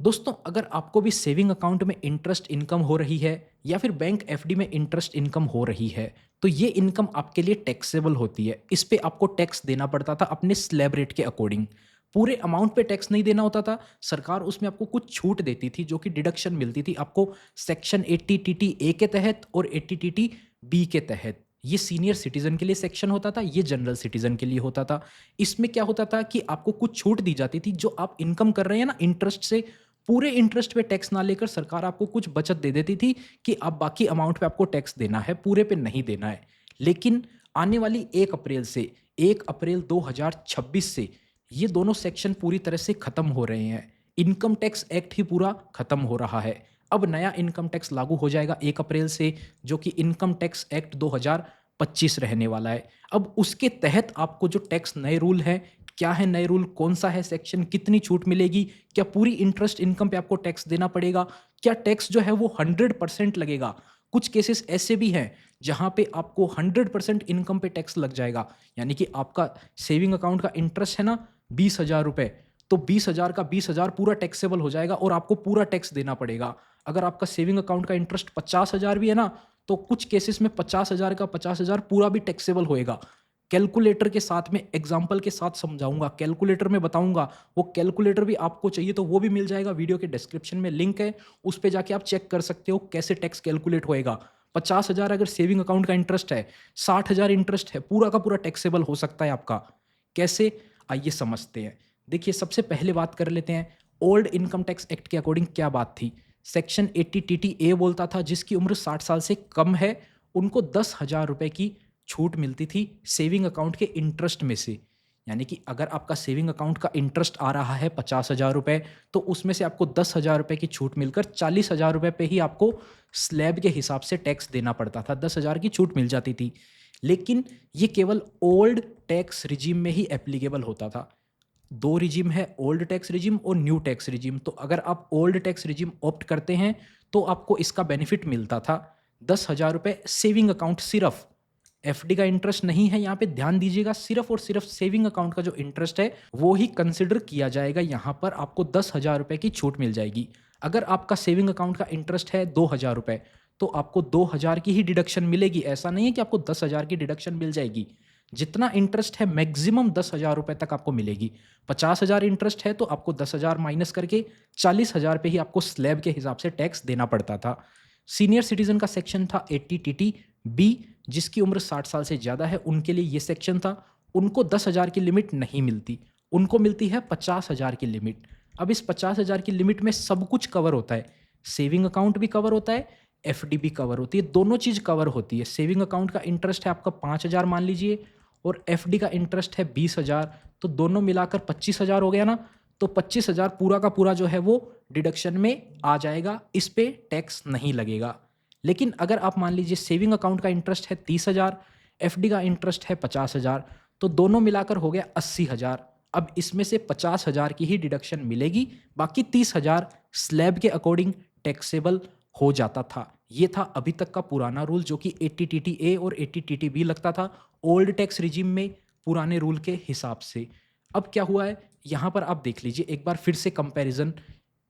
दोस्तों, अगर आपको भी सेविंग अकाउंट में इंटरेस्ट इनकम हो रही है या फिर बैंक एफडी में इंटरेस्ट इनकम हो रही है, तो ये इनकम आपके लिए टैक्सेबल होती है। इस पे आपको टैक्स देना पड़ता था अपने स्लैब रेट के अकॉर्डिंग। पूरे अमाउंट पे टैक्स नहीं देना होता था। सरकार उसमें आपको कुछ छूट देती थी जो कि डिडक्शन मिलती थी आपको सेक्शन 80 टीटी ए के तहत और 80 टीटी बी के तहत। ये सीनियर सिटीजन के लिए सेक्शन होता था, ये जनरल सिटीजन के लिए होता था। इसमें क्या होता था कि आपको कुछ छूट दी जाती थी जो आप इनकम कर रहे हैं ना इंटरेस्ट से, पूरे इंटरेस्ट पे टैक्स ना लेकर सरकार आपको कुछ बचत दे देती थी कि अब बाकी अमाउंट पे आपको टैक्स देना है, पूरे पे नहीं देना है। लेकिन आने वाली 1 अप्रैल से 1 अप्रैल 2026 से ये दोनों सेक्शन पूरी तरह से खत्म हो रहे हैं। इनकम टैक्स एक्ट ही पूरा खत्म हो रहा है। अब नया इनकम टैक्स लागू हो जाएगा 1 अप्रैल से, जो कि इनकम टैक्स एक्ट 2025 रहने वाला है। अब उसके तहत आपको जो टैक्स नए रूल हैं, क्या है नए रूल, कौन सा है सेक्शन, कितनी छूट मिलेगी, क्या पूरी इंटरेस्ट इनकम पे आपको टैक्स देना पड़ेगा, क्या टैक्स जो है वो 100% लगेगा। कुछ केसेस ऐसे भी हैं जहां पे आपको 100% इनकम पे टैक्स लग जाएगा। यानी कि आपका सेविंग अकाउंट का इंटरेस्ट है ना 20,000 रुपए, तो 20,000 का 20,000 पूरा टैक्सेबल हो जाएगा और आपको पूरा टैक्स देना पड़ेगा। अगर आपका सेविंग अकाउंट का इंटरेस्ट 50,000 भी है ना, तो कुछ केसेस में 50,000 का 50,000 पूरा भी टैक्सेबल होएगा। कैलकुलेटर के साथ में, एग्जाम्पल के साथ समझाऊंगा, कैलकुलेटर में बताऊंगा। वो कैलकुलेटर भी आपको चाहिए तो वो भी मिल जाएगा, वीडियो के डिस्क्रिप्शन में लिंक है, उस पे जाके आप चेक कर सकते हो कैसे टैक्स कैलकुलेट होएगा। 50,000 अगर सेविंग अकाउंट का इंटरेस्ट है, 60,000 इंटरेस्ट है, पूरा का पूरा टैक्सेबल हो सकता है आपका। कैसे, आइए समझते हैं। देखिए, सबसे पहले बात कर लेते हैं ओल्ड इनकम टैक्स एक्ट के अकॉर्डिंग क्या बात थी। सेक्शन 80 टीटी ए बोलता था जिसकी उम्र 60 साल से कम है उनको 10,000 रुपए की छूट मिलती थी सेविंग अकाउंट के इंटरेस्ट में से। यानी कि अगर आपका सेविंग अकाउंट का इंटरेस्ट आ रहा है 50,000 रुपए, तो उसमें से आपको 10,000 रुपए की छूट मिलकर 40,000 रुपए पे ही आपको स्लैब के हिसाब से टैक्स देना पड़ता था। 10,000 की छूट मिल जाती थी। लेकिन ये केवल ओल्ड टैक्स रिजीम में ही एप्लीकेबल होता था। दो रिजीम है, ओल्ड टैक्स रिजीम और न्यू टैक्स रिजीम। तो अगर आप ओल्ड टैक्स रिजीम ऑप्ट करते हैं तो आपको इसका बेनिफिट मिलता था 10,000 रुपए सेविंग अकाउंट सिर्फ। एफडी का इंटरेस्ट नहीं है यहाँ पे, ध्यान दीजिएगा। सिर्फ और सिर्फ सेविंग अकाउंट का जो इंटरेस्ट है वो ही कंसिडर किया जाएगा। यहाँ पर आपको 10,000 रुपए की छूट मिल जाएगी। अगर आपका सेविंग अकाउंट का इंटरेस्ट है 2,000 रुपए, तो आपको 2,000 की ही डिडक्शन मिलेगी। ऐसा नहीं है कि आपको 10,000 की डिडक्शन मिल जाएगी। जितना इंटरेस्ट है मैक्सिमम 10,000 रुपए तक आपको मिलेगी। 50,000 इंटरेस्ट है तो आपको 10,000 माइनस करके 40,000 पे ही आपको स्लैब के हिसाब से टैक्स देना पड़ता था। सीनियर सिटीजन का सेक्शन था 80 टीटी बी, जिसकी उम्र 60 साल से ज़्यादा है उनके लिए ये सेक्शन था। उनको 10,000 की लिमिट नहीं मिलती, उनको मिलती है 50,000 की लिमिट। अब इस 50,000 की लिमिट में सब कुछ कवर होता है। सेविंग अकाउंट भी कवर होता है, एफडी भी कवर होती है, दोनों चीज़ कवर होती है। सेविंग अकाउंट का इंटरेस्ट है आपका 5,000 मान लीजिए, और एफडी का इंटरेस्ट है 20,000, तो दोनों मिलाकर 25,000 हो गया ना। तो 25,000 पूरा का पूरा जो है वो डिडक्शन में आ जाएगा, इस पे टैक्स नहीं लगेगा। लेकिन अगर आप मान लीजिए सेविंग अकाउंट का इंटरेस्ट है 30,000, एफडी का इंटरेस्ट है 50,000, तो दोनों मिलाकर हो गया 80,000। अब इसमें से 50,000 की ही डिडक्शन मिलेगी, बाकी 30,000 स्लैब के अकॉर्डिंग टैक्सेबल हो जाता था। ये था अभी तक का पुराना रूल जो कि 80 टीटी ए और 80 टीटी बी लगता था ओल्ड टैक्स रिजीम में, पुराने रूल के हिसाब से। अब क्या हुआ है यहाँ पर आप देख लीजिए एक बार फिर से कंपैरिजन।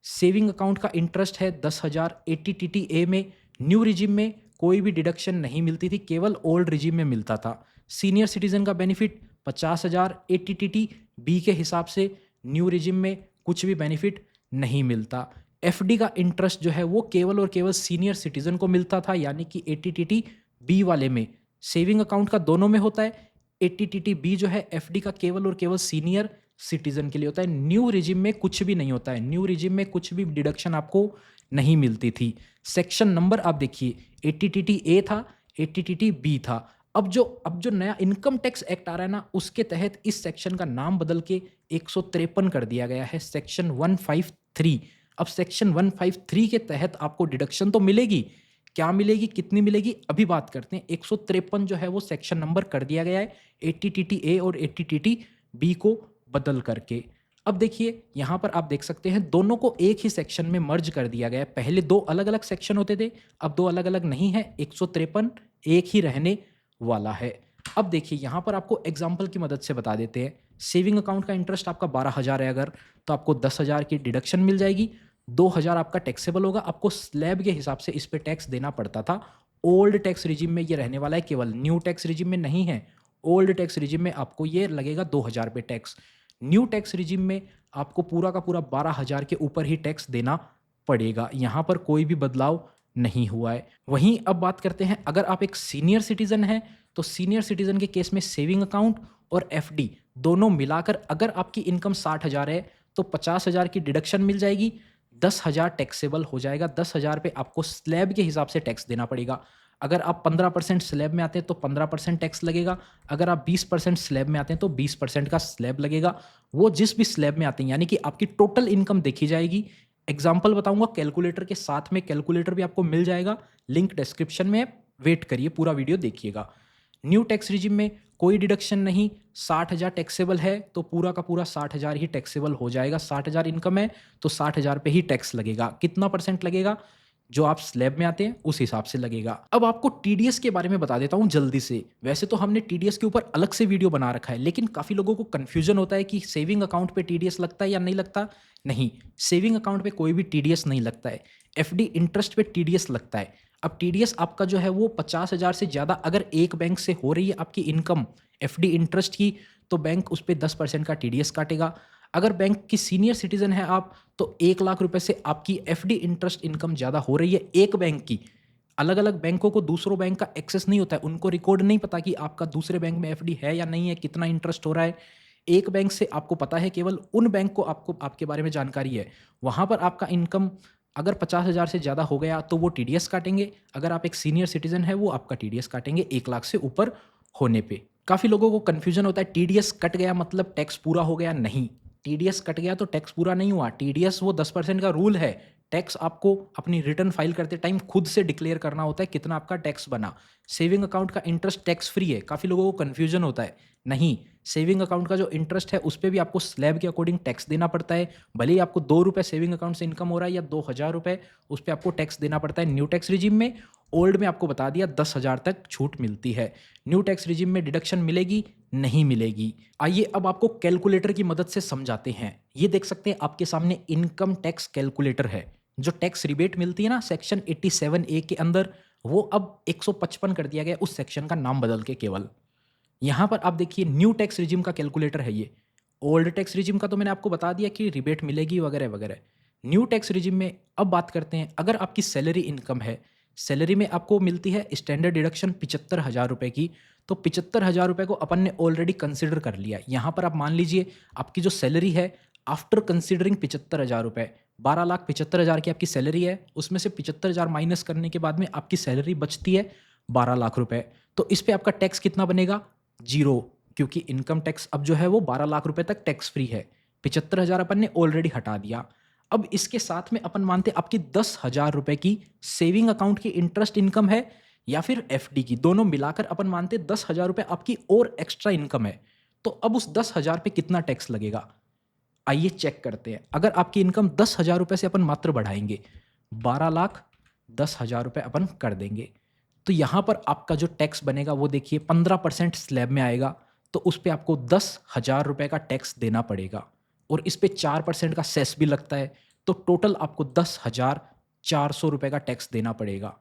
सेविंग अकाउंट का इंटरेस्ट है 10,000 80 टीटी ए में। न्यू रिजीम में कोई भी डिडक्शन नहीं मिलती थी, केवल ओल्ड रिजीम में मिलता था। सीनियर सिटीजन का बेनिफिट 50,000 80 टीटी बी के हिसाब से। न्यू रिजीम में कुछ भी बेनिफिट नहीं मिलता। एफडी का इंटरेस्ट जो है वो केवल और केवल सीनियर सिटीजन को मिलता था, यानी कि 80 टीटी बी वाले में। सेविंग अकाउंट का दोनों में होता है। 80 टीटी बी जो है एफडी का केवल और केवल सीनियर सिटीजन के लिए होता है। न्यू रिजिम में कुछ भी नहीं होता है, न्यू रिजिम में कुछ भी डिडक्शन आपको नहीं मिलती थी। सेक्शन नंबर आप देखिए 80 टीटी ए था, 80 टीटी बी था। अब जो नया इनकम टैक्स एक्ट आ रहा है ना, उसके तहत इस सेक्शन का नाम बदल के 153 कर दिया गया है, सेक्शन 153। अब सेक्शन 153 के तहत आपको डिडक्शन तो मिलेगी। क्या मिलेगी, कितनी मिलेगी, अभी बात करते हैं। 153 जो है वो सेक्शन नंबर कर दिया गया है 80 टीटी ए और 80 टीटी बी को बदल करके। अब देखिए यहाँ पर आप देख सकते हैं दोनों को एक ही सेक्शन में मर्ज कर दिया गया है। पहले दो अलग अलग सेक्शन होते थे, अब दो अलग अलग नहीं है, 153 एक ही रहने वाला है। अब देखिए यहाँ पर आपको एग्जाम्पल की मदद से बता देते हैं। सेविंग अकाउंट का इंटरेस्ट आपका 12,000 है अगर, तो आपको 10,000 की डिडक्शन मिल जाएगी। 2000 आपका टैक्सेबल होगा, आपको स्लैब के हिसाब से इस पे टैक्स देना पड़ता था। ओल्ड टैक्स रिजिम में ये रहने वाला है, केवल न्यू टैक्स रिजिम में नहीं है। ओल्ड टैक्स रिजिम में आपको ये लगेगा 2000 पे टैक्स। न्यू टैक्स रिजिम में आपको पूरा का पूरा 12,000 के ऊपर ही टैक्स देना पड़ेगा। यहाँ पर कोई भी बदलाव नहीं हुआ है। वहीं अब बात करते हैं, अगर आप एक सीनियर सिटीजन हैं तो सीनियर सिटीजन के केस में सेविंग अकाउंट और एफडी दोनों मिलाकर अगर आपकी इनकम 60,000 है तो 50,000 की डिडक्शन मिल जाएगी, 10,000 टैक्सेबल हो जाएगा। 10,000 पे आपको स्लैब के हिसाब से टैक्स देना पड़ेगा। अगर आप 15% स्लैब में आते हैं तो 15% टैक्स लगेगा। अगर आप 20% स्लैब में आते हैं तो 20% का स्लैब लगेगा। वो जिस भी स्लैब में आते हैं, यानी कि आपकी टोटल इनकम देखी जाएगी। एग्जाम्पल बताऊंगा कैलकुलेटर के साथ में, कैलकुलेटर भी आपको मिल जाएगा, लिंक डिस्क्रिप्शन में। वेट करिए, पूरा वीडियो देखिएगा। न्यू टैक्स रिजिम में कोई डिडक्शन नहीं, 60,000 टैक्सेबल है तो पूरा का पूरा 60,000 ही टैक्सेबल हो जाएगा। 60,000 इनकम है तो 60,000 पे ही टैक्स लगेगा। कितना परसेंट लगेगा? जो आप स्लैब में आते हैं उस हिसाब से लगेगा। अब आपको टीडीएस के बारे में बता देता हूं जल्दी से। वैसे तो हमने टीडीएस के ऊपर अलग से वीडियो बना रखा है, लेकिन काफ़ी लोगों को कन्फ्यूजन होता है कि सेविंग अकाउंट पे टीडीएस लगता है या नहीं लगता। नहीं, सेविंग अकाउंट पे कोई भी टीडीएस नहीं लगता है। एफडी इंटरेस्ट पे टीडीएस लगता है। अब टीडीएस आपका जो है वो 50,000 से ज़्यादा अगर एक बैंक से हो रही है आपकी इनकम एफडी इंटरेस्ट की, तो बैंक उस पर 10% का टीडीएस काटेगा। अगर बैंक की सीनियर सिटीजन है आप, तो 1 लाख रुपए से आपकी एफडी इंटरेस्ट इनकम ज़्यादा हो रही है एक बैंक की। अलग अलग बैंकों को दूसरों बैंक का एक्सेस नहीं होता है, उनको रिकॉर्ड नहीं पता कि आपका दूसरे बैंक में एफडी है या नहीं है, कितना इंटरेस्ट हो रहा है। एक बैंक से आपको पता है, केवल उन बैंक को आपको आपके बारे में जानकारी है। वहाँ पर आपका इनकम अगर 50,000 से ज़्यादा हो गया तो वो टीडीएस काटेंगे। अगर आप एक सीनियर सिटीजन है वो आपका टीडीएस काटेंगे 1 लाख से ऊपर होने पे। काफ़ी लोगों को कन्फ्यूजन होता है, टीडीएस कट गया मतलब टैक्स पूरा हो गया। नहीं, टीडीएस कट गया तो टैक्स पूरा नहीं हुआ। टीडीएस वो 10% का रूल है। टैक्स आपको अपनी रिटर्न फाइल करते टाइम खुद से डिक्लेयर करना होता है कितना आपका टैक्स बना। सेविंग अकाउंट का इंटरेस्ट टैक्स फ्री है। काफ़ी लोगों को कन्फ्यूजन होता है। नहीं, सेविंग अकाउंट का जो इंटरेस्ट है उस पर भी आपको स्लैब के अकॉर्डिंग टैक्स देना पड़ता है। भले ही आपको 2 रुपये सेविंग अकाउंट से इनकम हो रहा है या 2,000 रुपये, उस पर आपको टैक्स देना पड़ता है न्यू टैक्स रिजिम में। ओल्ड में आपको बता दिया 10,000 तक छूट मिलती है। न्यू टैक्स रिजिम में डिडक्शन मिलेगी नहीं मिलेगी। आइए अब आपको कैलकुलेटर की मदद से समझाते हैं। ये देख सकते हैं आपके सामने इनकम टैक्स कैलकुलेटर है। जो टैक्स रिबेट मिलती है ना सेक्शन 87A के अंदर, वो अब 155 कर दिया गया, उस सेक्शन का नाम बदल के केवल। यहाँ पर आप देखिए न्यू टैक्स रिजिम का कैलकुलेटर है ये। ओल्ड टैक्स रिजिम का तो मैंने आपको बता दिया कि रिबेट मिलेगी वगैरह वगैरह। न्यू टैक्स रिजिम में अब बात करते हैं, अगर आपकी सैलरी इनकम है, सैलरी में आपको मिलती है स्टैंडर्ड डिडक्शन 75,000 रुपये की, तो 75,000 रुपये को अपन ने ऑलरेडी कंसिडर कर लिया। यहाँ पर आप मान लीजिए आपकी जो सैलरी है आफ्टर कंसिडरिंग 75,000 रुपये, 12,75,000 की आपकी सैलरी है, उसमें से 75,000 माइनस करने के बाद में आपकी सैलरी बचती है 12 लाख रुपये। तो इस पर आपका टैक्स कितना बनेगा? 0, क्योंकि इनकम टैक्स अब जो है वो 12 लाख रुपए तक टैक्स फ्री है। 75,000 अपन ने ऑलरेडी हटा दिया। अब इसके साथ में अपन मानते आपकी 10,000 रुपए की सेविंग अकाउंट की इंटरेस्ट इनकम है या फिर एफडी की, दोनों मिलाकर अपन मानते 10,000 रुपए आपकी और एक्स्ट्रा इनकम है। तो अब उस 10,000 पे कितना टैक्स लगेगा? आइए चेक करते हैं। अगर आपकी इनकम 10,000 रुपए से अपन मात्र बढ़ाएंगे, 12,10,000 रुपए अपन कर देंगे, तो यहाँ पर आपका जो टैक्स बनेगा वो देखिए 15% स्लैब में आएगा, तो उस पर आपको 10,000 रुपये का टैक्स देना पड़ेगा। और इस पे 4% का सेस भी लगता है, तो टोटल आपको 10,400 रुपये का टैक्स देना पड़ेगा।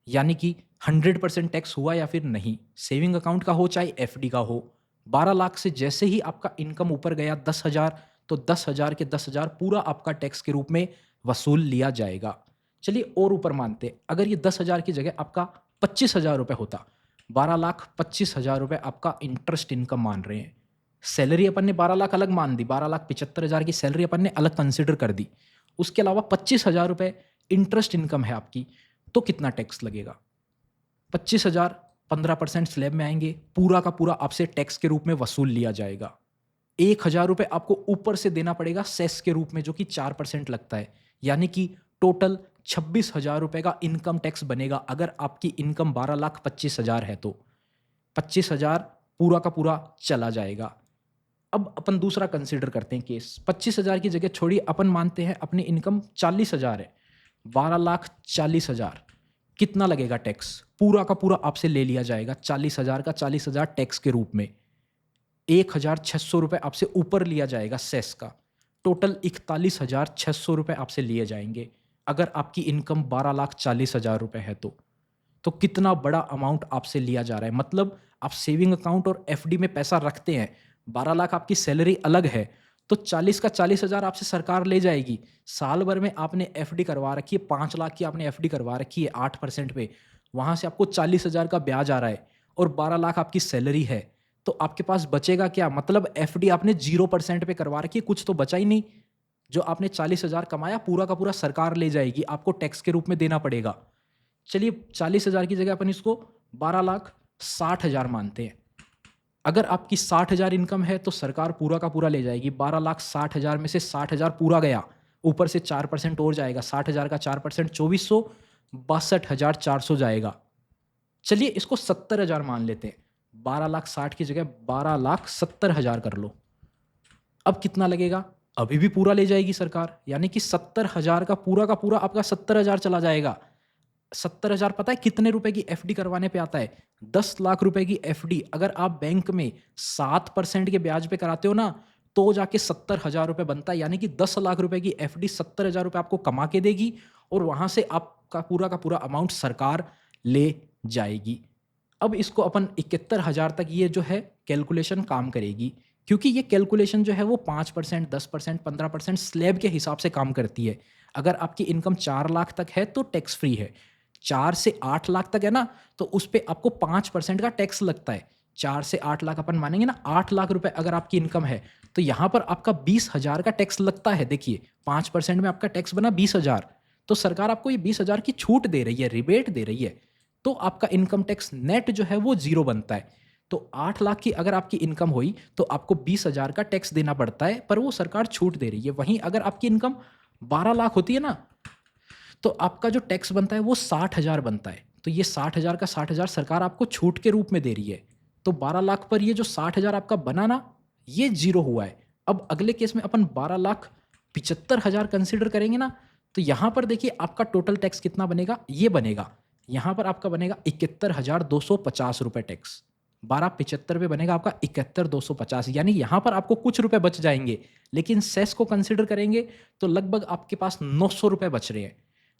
यानी कि 100% टैक्स हुआ या फिर नहीं, सेविंग अकाउंट का हो चाहे एफडी का हो। 12 लाख से जैसे ही आपका इनकम ऊपर गया 10,000, तो 10,000 के 10,000 पूरा आपका टैक्स के रूप में वसूल लिया जाएगा। चलिए और ऊपर मानते, अगर ये 10,000 की जगह आपका 25,000 रुपये होता, 12,25,000 रुपये आपका इंटरेस्ट इनकम मान रहे हैं। सैलरी अपन ने 12 लाख अलग मान दी, 12,75,000 की सैलरी अपन ने अलग कंसिडर कर दी। उसके अलावा 25,000 रुपये इंटरेस्ट इनकम है आपकी, तो कितना टैक्स लगेगा? 25,000, 15% स्लैब में आएंगे, पूरा का पूरा आपसे टैक्स के रूप में वसूल लिया जाएगा। 1,000 रुपये आपको ऊपर से देना पड़ेगा सेस के रूप में, जो कि 4% लगता है। यानी कि टोटल 26,000 रुपये का इनकम टैक्स बनेगा। अगर आपकी इनकम 12,25,000 है तो 25,000 पूरा का पूरा चला जाएगा। अब अपन दूसरा कंसिडर करते हैं केस। 25,000 की जगह छोड़िए, अपन मानते हैं अपनी इनकम 40,000 है, 12,40,000। कितना लगेगा टैक्स? पूरा का पूरा आपसे ले लिया जाएगा 40,000 का 40,000 टैक्स के रूप में। 1,600 रुपये आपसे ऊपर लिया जाएगा सेस का। टोटल 41,600 रुपए आपसे लिए जाएंगे अगर आपकी इनकम 12,40,000 रुपए है तो कितना बड़ा अमाउंट आपसे लिया जा रहा है। मतलब आप सेविंग अकाउंट और एफडी में पैसा रखते हैं, 12 लाख आपकी सैलरी अलग है, तो 40 का 40,000 आपसे सरकार ले जाएगी। साल भर में आपने एफडी करवा रखी है, 5 लाख की आपने एफडी करवा रखी है 8% पे, वहाँ से आपको 40,000 का ब्याज आ रहा है और 12 लाख आपकी सैलरी है, तो आपके पास बचेगा क्या? मतलब एफडी आपने 0% पे करवा रखी है, कुछ तो बचा ही नहीं। जो आपने 40,000 कमाया पूरा का पूरा सरकार ले जाएगी, आपको टैक्स के रूप में देना पड़ेगा। चलिए 40,000 की जगह अपन इसको 12,60,000 मानते हैं। अगर आपकी 60,000 इनकम है तो सरकार पूरा का पूरा ले जाएगी। 12,60,000 में से 60,000 पूरा गया, ऊपर से 4% और जाएगा। 60,000 का 4% 2,400, 62,400 जाएगा। चलिए इसको 70,000 मान लेते हैं। 12,60,000 की जगह 12,70,000 कर लो। अब कितना लगेगा? अभी भी पूरा ले जाएगी सरकार, यानी कि 70,000 का पूरा आपका 70,000 चला जाएगा। 70,000 पता है कितने रुपए की एफडी करवाने पे आता है? 10 लाख रुपए की एफडी अगर आप बैंक में 7% के ब्याज पे कराते हो ना, तो जाके 70,000 रुपए बनता है। यानी कि 10 लाख रुपए की एफडी 70,000 रुपए आपको कमा के देगी और वहां से आपका पूरा का पूरा अमाउंट सरकार ले जाएगी। अब इसको अपन 71,000 तक ये जो है कैलकुलेशन काम करेगी, क्योंकि ये कैलकुलेशन जो है वो 5%, 10%, 15% स्लैब के हिसाब से काम करती है। अगर आपकी इनकम 4 लाख तक है तो टैक्स फ्री है। 4 से 8 लाख तक है ना, तो उस पे आपको 5% का टैक्स लगता है। 4 से 8 लाख अपन मानेंगे ना, 8 लाख रुपए अगर आपकी इनकम है तो यहाँ पर आपका 20,000 का टैक्स लगता है। देखिए 5% में आपका टैक्स बना 20,000, तो सरकार आपको ये 20,000 की छूट दे रही है, रिबेट दे रही है। तो आपका इनकम टैक्स नेट जो है वो 0 बनता है। तो 8 लाख की अगर आपकी इनकम हुई तो आपको 20,000 का टैक्स देना पड़ता है, पर वो सरकार छूट दे रही है। वहीं अगर आपकी इनकम 12 लाख होती है ना, तो आपका जो टैक्स बनता है वो 60,000 बनता है। तो ये 60,000 का 60,000 सरकार आपको छूट के रूप में दे रही है। तो 12 लाख पर ये जो 60,000 आपका बना ना, ये 0 हुआ है। अब अगले केस में अपन 12,75,000 कंसिडर करेंगे ना, तो यहां पर देखिए आपका टोटल टैक्स कितना बनेगा, ये बनेगा। यहां पर आपका बनेगा 71,250 रुपए टैक्स। 12,75 पे बनेगा आपका 71,250, यानी यहां पर आपको कुछ रुपए बच जाएंगे। लेकिन सेस को कंसिडर करेंगे तो लगभग आपके पास 900 रुपए बच रहे हैं।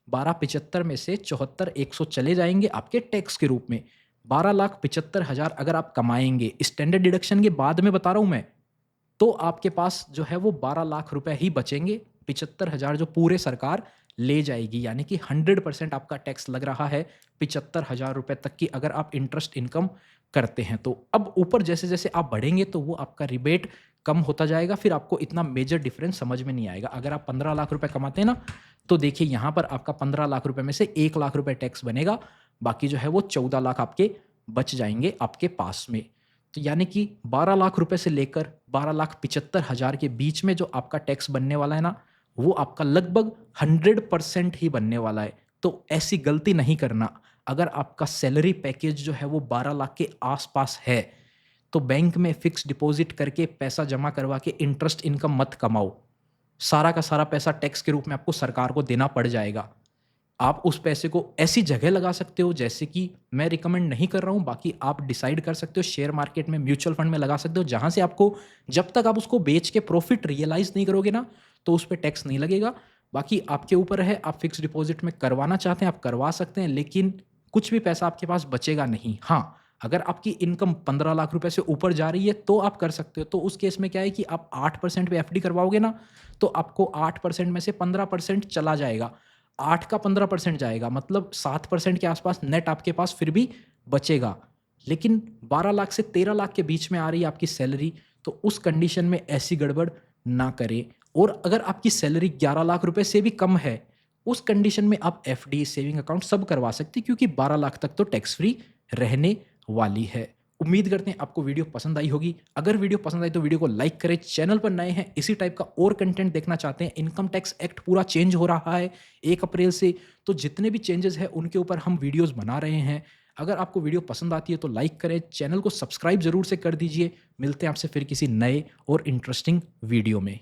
12,75 में से 74,100 चले जाएंगे आपके टैक्स के रूप में। 12,75,000 अगर आप कमाएंगे, स्टैंडर्ड डिडक्शन के बाद में बता रहा हूं मैं, तो आपके पास जो है वो 12 लाख रुपए ही बचेंगे। 75,000 जो पूरे सरकार ले जाएगी, यानी कि 100% आपका टैक्स लग रहा है 75,000 रुपए तक की अगर आप इंटरेस्ट इनकम करते हैं तो। अब ऊपर जैसे जैसे आप बढ़ेंगे तो वो आपका रिबेट कम होता जाएगा, फिर आपको इतना मेजर डिफरेंस समझ में नहीं आएगा। अगर आप 15 लाख रुपए कमाते हैं ना, तो देखिए यहाँ पर आपका 15 लाख रुपए में से 1 लाख रुपए टैक्स बनेगा, बाकी जो है वो 14 लाख आपके बच जाएंगे आपके पास में। तो यानी कि 12 लाख रुपए से लेकर 12,75,000 के बीच में जो आपका टैक्स बनने वाला है ना, वो आपका लगभग 100% ही बनने वाला है। तो ऐसी गलती नहीं करना। अगर आपका सैलरी पैकेज जो है वो 12 लाख के आसपास है, तो बैंक में फिक्स डिपॉजिट करके पैसा जमा करवा के इंटरेस्ट इनकम मत कमाओ। सारा का सारा पैसा टैक्स के रूप में आपको सरकार को देना पड़ जाएगा। आप उस पैसे को ऐसी जगह लगा सकते हो, जैसे कि मैं रिकमेंड नहीं कर रहा हूं, बाकी आप डिसाइड कर सकते हो। शेयर मार्केट में, म्यूचुअल फंड में लगा सकते हो, जहां से आपको जब तक आप उसको बेच के प्रॉफिट रियलाइज नहीं करोगे ना, तो उस पर टैक्स नहीं लगेगा। बाकी आपके ऊपर है, आप फिक्स डिपॉजिट में करवाना चाहते हैं आप करवा सकते हैं, लेकिन कुछ भी पैसा आपके पास बचेगा नहीं। हाँ, अगर आपकी इनकम 15 लाख रुपए से ऊपर जा रही है तो आप कर सकते हो। तो उस केस में क्या है कि आप 8% पे एफडी करवाओगे ना, तो आपको 8% में से 15% चला जाएगा। 8 का 15% जाएगा, मतलब 7% के आसपास नेट आपके पास फिर भी बचेगा। लेकिन 12 लाख से 13 लाख के बीच में आ रही है आपकी सैलरी, तो उस कंडीशन में ऐसी गड़बड़ ना करें। और अगर आपकी सैलरी 11 लाख रुपए से भी कम है, उस कंडीशन में आप एफडी, सेविंग अकाउंट सब करवा सकते हैं, क्योंकि 12 लाख तक तो टैक्स फ्री रहने वाली है। उम्मीद करते हैं आपको वीडियो पसंद आई होगी। अगर वीडियो पसंद आई तो वीडियो को लाइक करें। चैनल पर नए हैं, इसी टाइप का और कंटेंट देखना चाहते हैं, इनकम टैक्स एक्ट पूरा चेंज हो रहा है 1 अप्रैल से, तो जितने भी चेंजेस हैं उनके ऊपर हम वीडियोस बना रहे हैं। अगर आपको वीडियो पसंद आती है तो लाइक करें, चैनल को सब्सक्राइब जरूर से कर दीजिए। मिलते हैं आपसे फिर किसी नए और इंटरेस्टिंग वीडियो में।